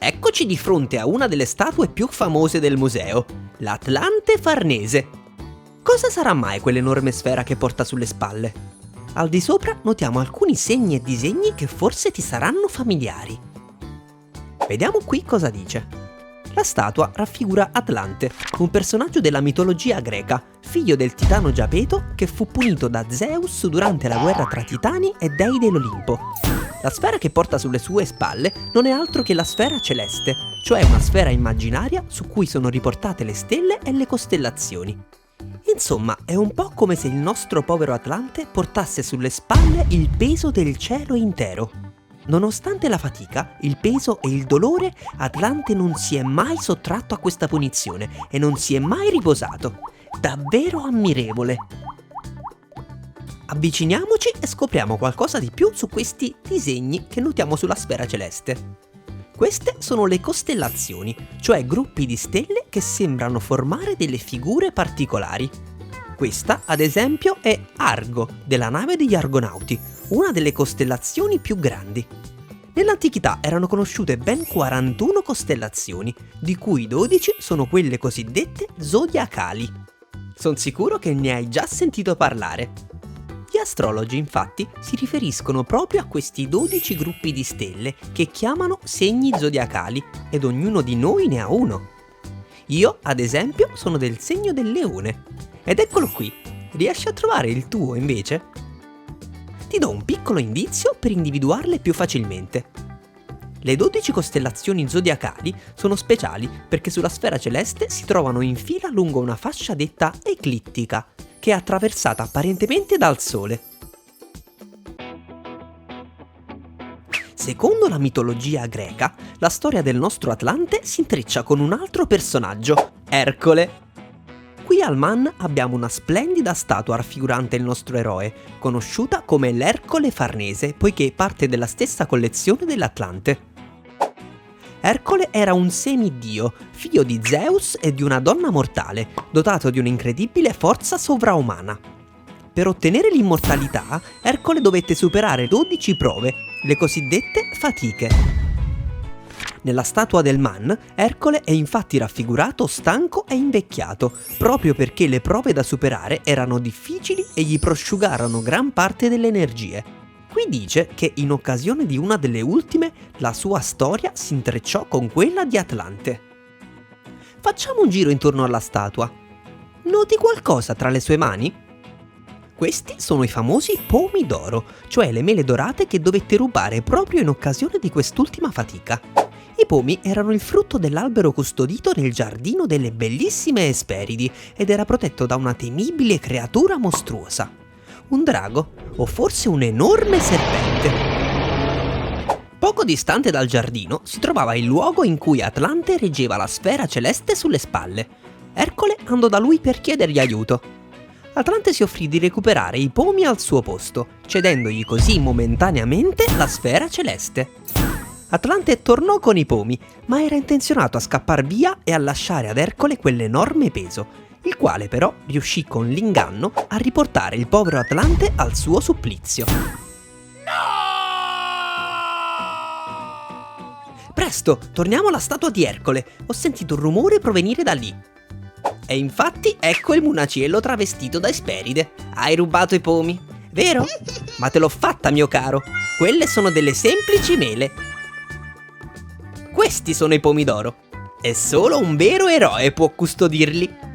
Eccoci di fronte a una delle statue più famose del museo, l'Atlante Farnese. Cosa sarà mai quell'enorme sfera che porta sulle spalle? Al di sopra notiamo alcuni segni e disegni che forse ti saranno familiari. Vediamo qui cosa dice. La statua raffigura Atlante, un personaggio della mitologia greca, figlio del titano Giapeto che fu punito da Zeus durante la guerra tra titani e dei dell'Olimpo. La sfera che porta sulle sue spalle non è altro che la sfera celeste, cioè una sfera immaginaria su cui sono riportate le stelle e le costellazioni. Insomma, è un po' come se il nostro povero Atlante portasse sulle spalle il peso del cielo intero. Nonostante la fatica, il peso e il dolore, Atlante non si è mai sottratto a questa punizione e non si è mai riposato. Davvero ammirevole! Avviciniamoci e scopriamo qualcosa di più su questi disegni che notiamo sulla sfera celeste. Queste sono le costellazioni, cioè gruppi di stelle che sembrano formare delle figure particolari. Questa, ad esempio, è Argo, della nave degli Argonauti, una delle costellazioni più grandi. Nell'antichità erano conosciute ben 41 costellazioni, di cui 12 sono quelle cosiddette zodiacali. Sono sicuro che ne hai già sentito parlare. Gli astrologi, infatti, si riferiscono proprio a questi 12 gruppi di stelle che chiamano segni zodiacali ed ognuno di noi ne ha uno. Io, ad esempio, sono del segno del Leone. Ed eccolo qui, riesci a trovare il tuo invece? Ti do un piccolo indizio per individuarle più facilmente. Le 12 costellazioni zodiacali sono speciali perché sulla sfera celeste si trovano in fila lungo una fascia detta eclittica, che è attraversata apparentemente dal Sole. Secondo la mitologia greca, la storia del nostro Atlante si intreccia con un altro personaggio, Ercole. Qui al Man abbiamo una splendida statua raffigurante il nostro eroe, conosciuta come l'Ercole Farnese, poiché parte della stessa collezione dell'Atlante. Ercole era un semidio, figlio di Zeus e di una donna mortale, dotato di un'incredibile forza sovraumana. Per ottenere l'immortalità, Ercole dovette superare 12 prove, le cosiddette fatiche. Nella statua del Man, Ercole è infatti raffigurato stanco e invecchiato, proprio perché le prove da superare erano difficili e gli prosciugarono gran parte delle energie. Qui dice che in occasione di una delle ultime, la sua storia si intrecciò con quella di Atlante. Facciamo un giro intorno alla statua. Noti qualcosa tra le sue mani? Questi sono i famosi pomi d'oro, cioè le mele dorate che dovette rubare proprio in occasione di quest'ultima fatica. I pomi erano il frutto dell'albero custodito nel giardino delle bellissime Esperidi ed era protetto da una temibile creatura mostruosa. Un drago, o forse un enorme serpente. Poco distante dal giardino si trovava il luogo in cui Atlante reggeva la sfera celeste sulle spalle. Ercole andò da lui per chiedergli aiuto. Atlante si offrì di recuperare i pomi al suo posto, cedendogli così momentaneamente la sfera celeste. Atlante tornò con i pomi, ma era intenzionato a scappar via e a lasciare ad Ercole quell'enorme peso, il quale però riuscì con l'inganno a riportare il povero Atlante al suo supplizio. Presto, torniamo alla statua di Ercole. Ho sentito un rumore provenire da lì. E infatti ecco il munaciello travestito da Esperide. Hai rubato i pomi, vero? Ma te l'ho fatta, mio caro. Quelle sono delle semplici mele. Questi sono i pomidoro. E solo un vero eroe può custodirli.